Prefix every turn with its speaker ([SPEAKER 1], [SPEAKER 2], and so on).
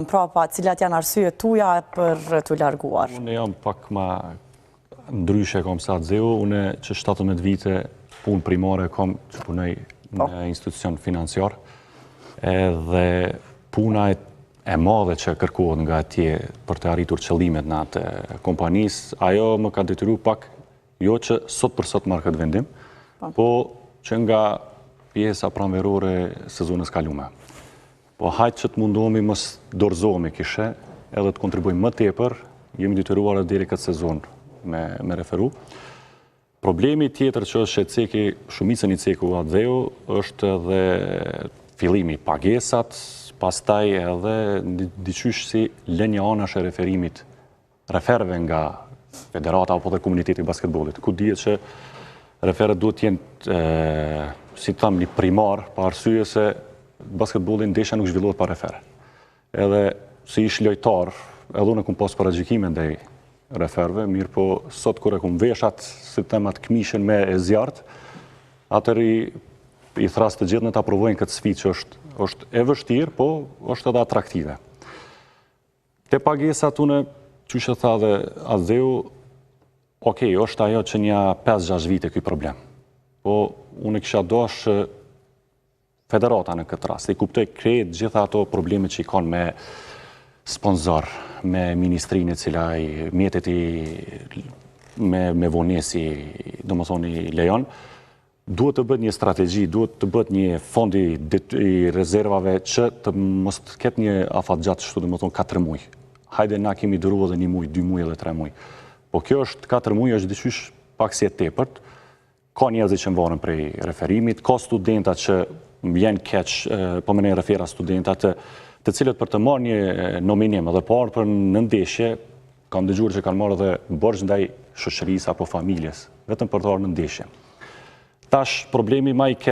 [SPEAKER 1] Prapa, cilat janë arsyet tuaja për të larguar?
[SPEAKER 2] Unë jam pak ma ndryshe kom sa Dzeu, unë që 17 vite punë primare kom që punoj në institucion financiar, edhe puna e madhe që kërkohet nga atje për të arritur qëllimet në atë kompanisë, ajo më ka detyru pak, jo që sot për sot marrë këtë vendim, po që nga pjesa pranverore sezonës kalume. Po hajtë që të mundohemi mos dorëzohemi kishe, edhe të kontribuojmë më tepër, jemi detyruar deri këtë sezon me referu. Problemi tjetër që është që ceki, shumicën i ceku Adheu, është edhe fillimi pagesat, pastaj edhe diqysh si lënja anash e referimit, referve nga federata apo dhe komuniteti basketbolit. Ku dihet që referet duhet jenë, si të thamë, një primar, pa arsye se basketbolin ndeshja nuk zhvillohet pa refere. Edhe si ish lojtar, edhe unë kum pas paragjykime ndaj referve, mirë po sot kur e kum veshat si temat këmishen me e zjartë, atër i thras të gjithë në të aprovojnë këtë sfidë që është e vështirë, po është edhe atraktive. Te pagesat unë, që që tha dhe Adheu, okej, është ajo që nja 5-6 vite këj problem. Po unë kisha dosh federata në këtë rast, i kuptoj krejt gjitha ato probleme që i kanë me sponsor, me ministrinë cila i mjetet me vonesi, do më thoni, lejon, duhet të bët një strategji, duhet të bët një fondi i rezervave që të mos të ketë një afat gjatë shtu, do më thonë 4 muj. Hajde na kemi dëru edhe 1 muj, 2 muj edhe 3 muj. Po kjo është 4 muj, është dyqysh pak si e tepërt, ka njerëzit që mvarën prej referimit, ka studenta që vjen keq, po më ne refera studentat të cilët për të marrë një nominim edhe parë për në ndeshje, kam dëgjuar që kanë marrë edhe borxh ndaj shoqërisë apo familjes, vetëm për të marrë në ndeshje. Tash problemi më i keq